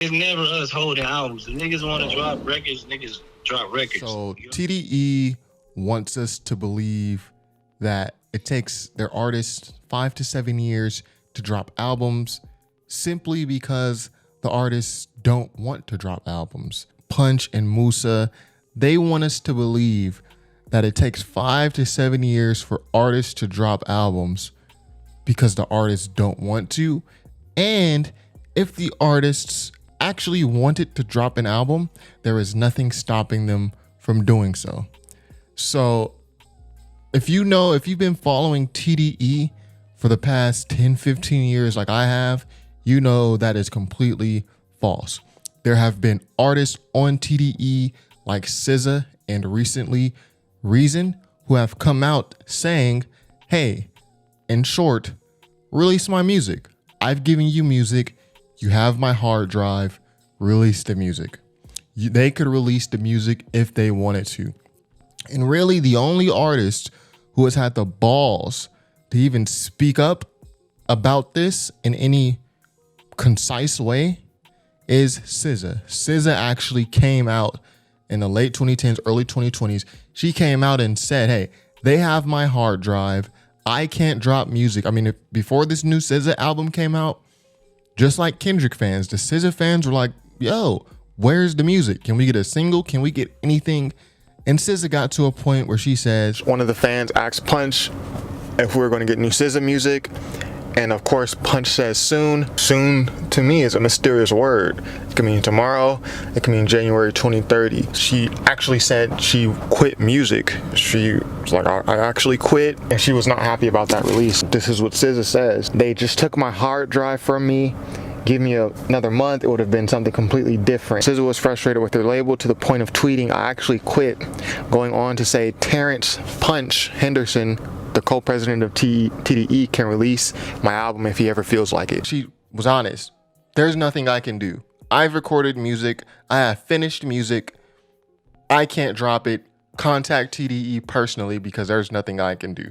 It's never us holding albums. If niggas want to drop records, niggas drop records. So TDE wants us to believe that it takes their artists 5 to 7 years to drop albums simply because the artists don't want to drop albums. Punch and Musa, they want us to believe that it takes 5 to 7 years for artists to drop albums because the artists don't want to. And if the artists actually wanted to drop an album, there is nothing stopping them from doing so. So if you've been following TDE for the past 10, 15 years like I have, you know that is completely false. There have been artists on TDE like SZA and recently Reason who have come out saying, hey, in short, release my music. I've given you music. You have my hard drive. Release the music. They could release the music if they wanted to. And really, the only artist who has had the balls to even speak up about this in any concise way is SZA. SZA actually came out in the late 2010s, early 2020s. She came out and said, hey, they have my hard drive. I can't drop music. I mean, before this new SZA album came out, just like Kendrick fans, the SZA fans were like, yo, where's the music? Can we get a single? Can we get anything? And SZA got to a point where she says, one of the fans asked Punch if we were going to get new SZA music. And of course, Punch says soon. Soon to me is a mysterious word. It can mean tomorrow. It can mean January 2030. She actually said she quit music. She was like, I actually quit. And she was not happy about that release. This is what SZA says. They just took my hard drive from me. Give me another month, it would have been something completely different. SZA was frustrated with their label to the point of tweeting, I actually quit, going on to say Terrence Punch Henderson, the co-president of TDE, can release my album if he ever feels like it. She was honest. There's nothing I can do. I've recorded music. I have finished music. I can't drop it. Contact TDE personally because there's nothing I can do.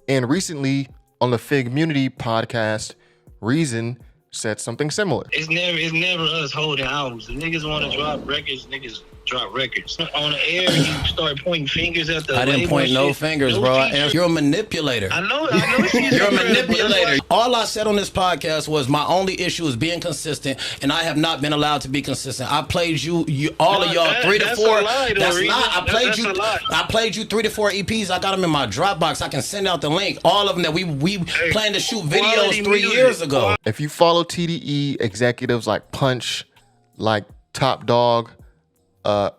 And recently on the Figmunity podcast, Reason said something similar. It's never us holding albums. If niggas want to drop records, niggas drop records. On the air, you start pointing fingers at the I didn't point no fingers, bro. You're a manipulator. I know. You're a manipulator. All I said on this podcast was my only issue is being consistent, and I have not been allowed to be consistent. I played you all of y'all 3 to 4. That's not. I played you 3 to 4 EPs. I got them in my Dropbox. I can send out the link. All of them that we planned to shoot videos 3 years ago. If you follow TDE executives like Punch, like Top Dog, I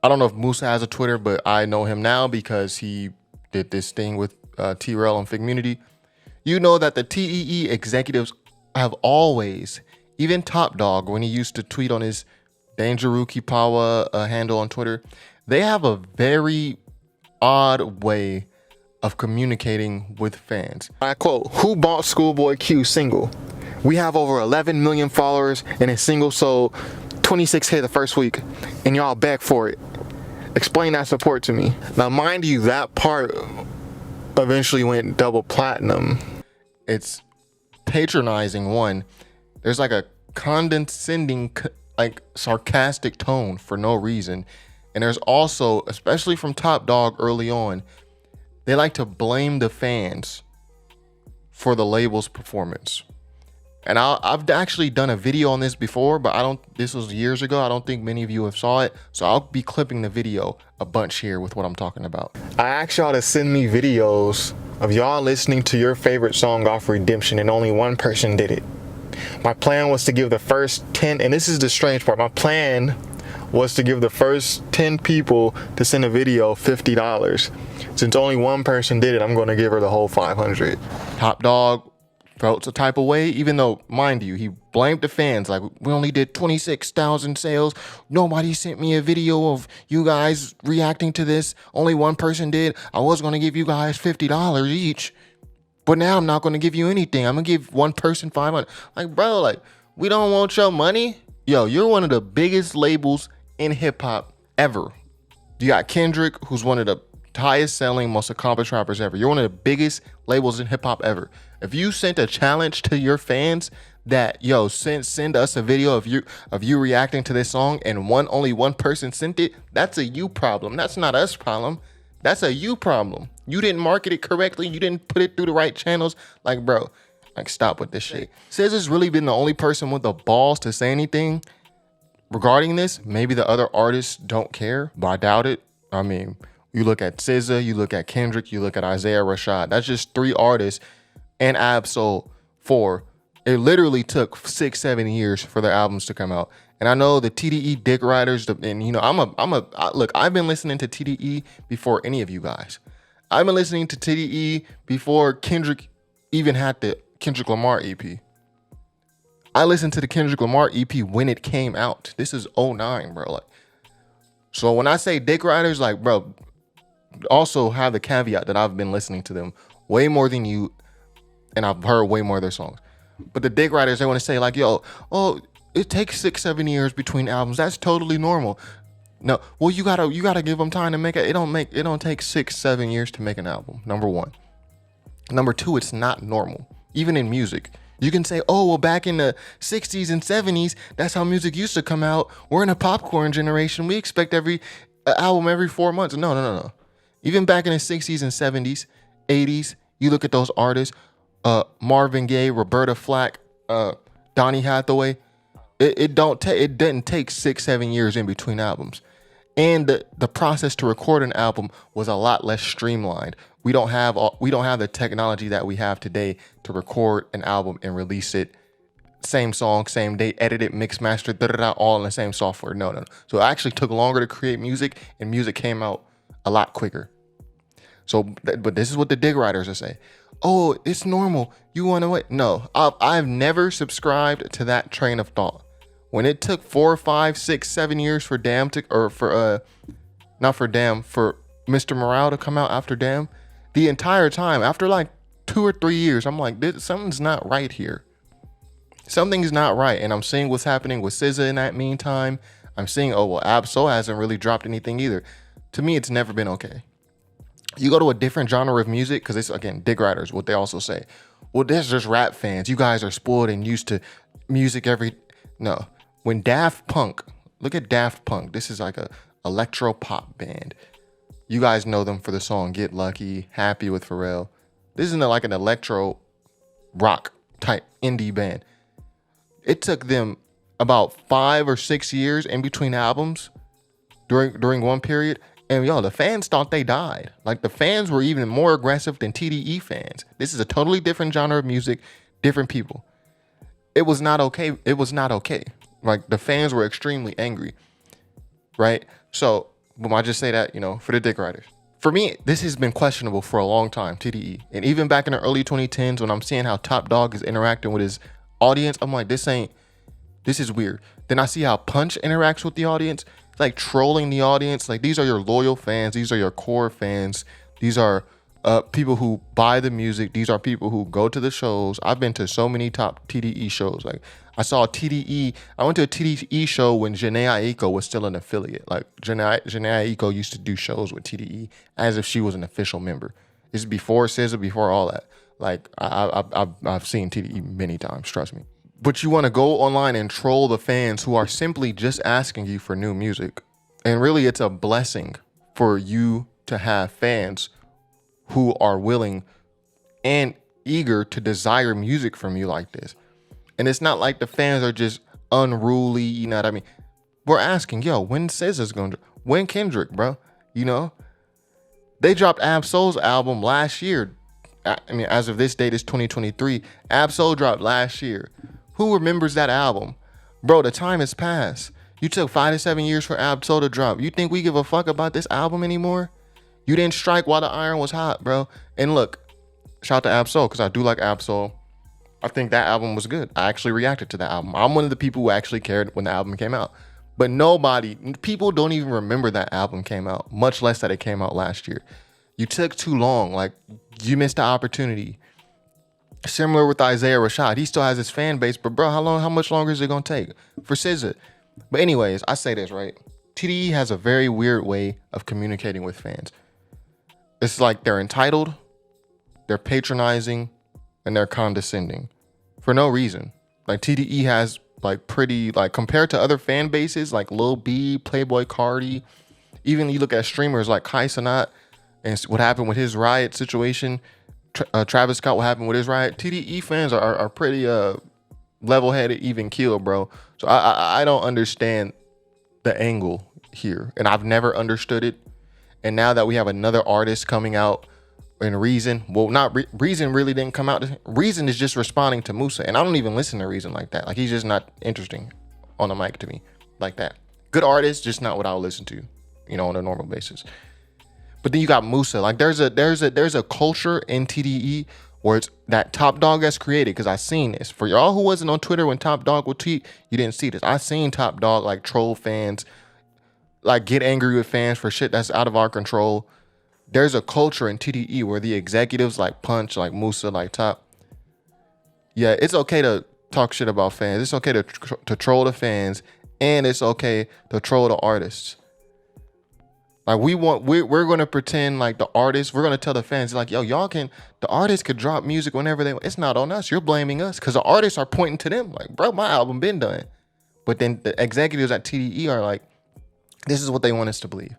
don't know if Musa has a Twitter, but I know him now because he did this thing with T-Rail on Figmunity. You know that the TDE executives have always, even Top Dog, when he used to tweet on his Danjaruki Pawa handle on Twitter, they have a very odd way of communicating with fans. I quote, who bought Schoolboy Q's single? We have over 11 million followers and his single sold 26K the first week, and y'all beg for it. Explain that support to me. Now, mind you, that part eventually went double platinum. It's patronizing, one. There's like a condescending, like sarcastic tone for no reason. And there's also, especially from Top Dog early on, they like to blame the fans for the label's performance. And I've actually done a video on this before, but this was years ago. I don't think many of you have saw it. So I'll be clipping the video a bunch here with what I'm talking about. I asked y'all to send me videos of y'all listening to your favorite song off Redemption, and only one person did it. My plan was to give the first 10, and this is the strange part. My plan was to give the first 10 people to send a video $50. Since only one person did it, I'm going to give her the whole 500. Top Dog felt a type of way, even though, mind you, he blamed the fans. Like, we only did 26,000 sales. Nobody sent me a video of you guys reacting to this. Only one person did. I was going to give you guys $50 each, but now I'm not going to give you anything. I'm going to give one person 500. Like, bro, like, we don't want your money. Yo, you're one of the biggest labels in hip hop ever. You got Kendrick, who's one of the highest selling, most accomplished rappers ever. You're one of the biggest labels in hip hop ever. If you sent a challenge to your fans, that, yo, send us a video of you reacting to this song, and only one person sent it, that's a you problem. That's not us problem. That's a you problem. You didn't market it correctly. You didn't put it through the right channels. Like, bro, like, stop with this shit. SZA's really been the only person with the balls to say anything regarding this. Maybe the other artists don't care, but I doubt it. I mean, you look at SZA, you look at Kendrick, you look at Isaiah Rashad. That's just 3 artists, and Ab-Soul 4. It literally took 6-7 years for their albums to come out. And I know the TDE Dick Riders, and you know, look, I've been listening to TDE before any of you guys. I've been listening to TDE before Kendrick even had the Kendrick Lamar EP. I listened to the Kendrick Lamar EP when it came out. This is 2009, bro. Like, so when I say Dick Riders, like, bro, also have the caveat that I've been listening to them way more than you, and I've heard way more of their songs. But the Dick Riders, they want to say like, yo, oh, it takes 6-7 years between albums. That's totally normal. No, well, you gotta give them time to make it. It don't take 6-7 years to make an album. Number one. Number two, it's not normal. Even in music, you can say, oh, well, back in the 60s and 70s, that's how music used to come out. We're in a popcorn generation. We expect every album every 4 months. No. Even back in the 60s and 70s, 80s, you look at those artists, Marvin Gaye, Roberta Flack, Donny Hathaway. It didn't take 6-7 years in between albums. And the process to record an album was a lot less streamlined. We don't have the technology that we have today to record an album and release it, same song, same day, edit it, mix, master, all in the same software. No. So it actually took longer to create music, and music came out a lot quicker. So, but this is what the Dig Riders are saying. Oh, it's normal. You want to wait? No, I've never subscribed to that train of thought. When it took 4, 5, 6, 7 years for for Mr. Morale to come out after Damn, the entire time, after like 2 or 3 years, I'm like, something's not right here. Something's not right. And I'm seeing what's happening with SZA in that meantime. I'm seeing, oh, well, Ab-Soul hasn't really dropped anything either. To me, it's never been okay. You go to a different genre of music, because it's, again, Dig Riders, what they also say. Well, there's just rap fans. You guys are spoiled and used to music No. When Daft Punk, look at Daft Punk. This is like a electro pop band. You guys know them for the song Get Lucky, Happy with Pharrell. This isn't like an electro rock type indie band. It took them about 5 or 6 years in between albums during one period. And yo, the fans thought they died. Like, the fans were even more aggressive than TDE fans. This is a totally different genre of music, different people. It was not okay. Like, the fans were extremely angry, right? So, I just say that, for the Dick Riders. For me, this has been questionable for a long time, TDE. And even back in the early 2010s, when I'm seeing how Top Dawg is interacting with his audience, I'm like, this is weird. Then I see how Punch interacts with the audience, like trolling the audience. Like, these are your loyal fans. These are your core fans. These are people who buy the music. These are people who go to the shows. I've been to so many top TDE shows. Like, I went to a TDE show when Jhené Aiko was still an affiliate. Like, Jhené Aiko used to do shows with TDE as if she was an official member. This is before SZA, before all that. Like, I've seen TDE many times, trust me. But you want to go online and troll the fans who are simply just asking you for new music. And really, it's a blessing for you to have fans who are willing and eager to desire music from you like this. And it's not like the fans are just unruly, you know what I mean? We're asking, yo, when SZA's going to, when Kendrick, bro? They dropped Ab-Soul's album last year. I mean, as of this date, it's 2023. Ab-Soul dropped last year. Who remembers that album? Bro, the time has passed. You took 5 to 7 years for Ab-Soul to drop. You think we give a fuck about this album anymore? You didn't strike while the iron was hot, bro. And look, shout out to Ab-Soul, because I do like Ab-Soul. I think that album was good. I actually reacted to that album. I'm one of the people who actually cared when the album came out. But people don't even remember that album came out, much less that it came out last year. You took too long. Like, you missed the opportunity. Similar with Isaiah Rashad. He still has his fan base, but bro, how much longer is it gonna take for SZA? But anyways, I say this, right? TDE has a very weird way of communicating with fans. It's like they're entitled, they're patronizing, and they're condescending for no reason. Like TDE has like pretty, like compared to other fan bases like Lil B, Playboy Cardi, even you look at streamers like Kai Cenat and what happened with his Riot situation, Travis Scott, what happened with his Riot. TDE fans are pretty level-headed, even keel, bro. So I don't understand the angle here, and I've never understood it. And now that we have another artist coming out in Reason, well, not Reason really didn't come out. Reason is just responding to Musa, and I don't even listen to Reason like that. Like, he's just not interesting on the mic to me like that. Good artist, just not what I'll listen to, you know, on a normal basis. But then you got Musa. Like, there's a culture in TDE where it's that Top Dog has created, because I seen this. For y'all who wasn't on Twitter when Top Dog would tweet, you didn't see this. I seen Top Dog like troll fans, like get angry with fans for shit that's out of our control. There's a culture in TDE where the executives like Punch, like Musa, like Top. Yeah, it's okay to talk shit about fans. It's okay to troll the fans, and it's okay to troll the artists. Like we're gonna pretend like the artists, we're gonna tell the fans like, yo, the artists could drop music whenever they want. It's not on us. You're blaming us because the artists are pointing to them like, bro, my album been done. But then the executives at TDE are like, this is what they want us to believe.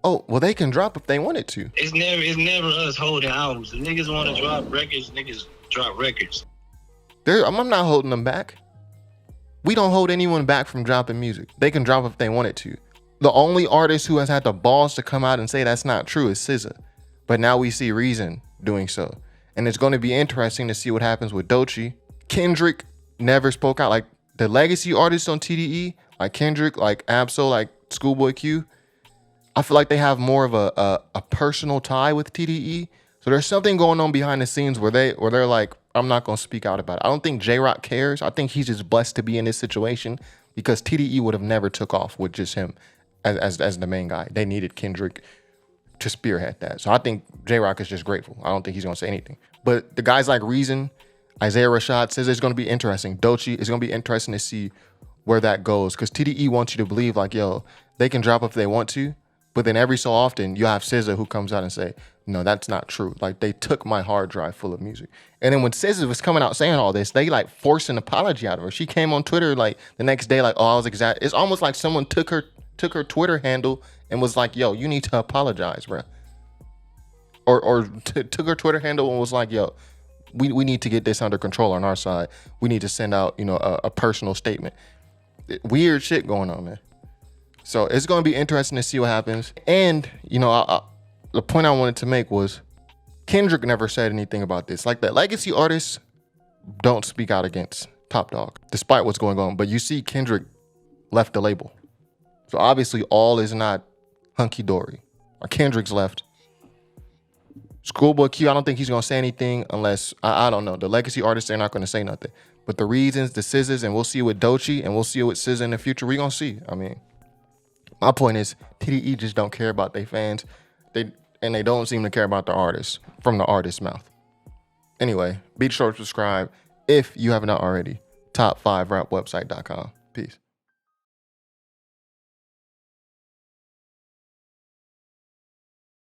Oh, well, they can drop if they wanted to. It's never us holding albums. If niggas want to drop records, niggas drop records. I'm not holding them back. We don't hold anyone back from dropping music. They can drop if they wanted to. The only artist who has had the balls to come out and say that's not true is SZA. But now we see Reason doing so. And it's going to be interesting to see what happens with Doechii. Kendrick never spoke out. Like the legacy artists on TDE, like Kendrick, like Absol, like Schoolboy Q, I feel like they have more of a personal tie with TDE. So there's something going on behind the scenes where they're like, I'm not going to speak out about it. I don't think J-Rock cares. I think he's just blessed to be in this situation because TDE would have never took off with just him as the main guy. They needed Kendrick to spearhead that. So I think J-Rock is just grateful. I don't think he's going to say anything. But the guys like Reason, Isaiah Rashad says it's going to be interesting. Doechii, it's going to be interesting to see where that goes because TDE wants you to believe like, yo, they can drop if they want to. But then every so often you have SZA who comes out and say, no, that's not true. Like they took my hard drive full of music. And then when SZA was coming out saying all this, they like forced an apology out of her. She came on Twitter like the next day, like, oh, I was exact. It's almost like someone took her Twitter handle and was like, yo, you need to apologize, bro. Or took her Twitter handle and was like, yo, we need to get this under control on our side. We need to send out, you know, a personal statement. Weird shit going on, man. So it's going to be interesting to see what happens. And, you know, the point I wanted to make was Kendrick never said anything about this. Like the legacy artists don't speak out against Top Dog, despite what's going on. But you see Kendrick left the label. So obviously all is not hunky-dory. Or Kendrick's left. Schoolboy Q, I don't think he's going to say anything unless, I don't know. The legacy artists, they're not going to say nothing. But the Reasons, the SZAs, and we'll see with Doechii, and we'll see with SZA in the future. We're going to see. I mean, my point is, TDE just don't care about their fans. They don't seem to care about the artists from the artist's mouth. Anyway, be sure to subscribe if you have not already. Top5rapwebsite.com. Peace.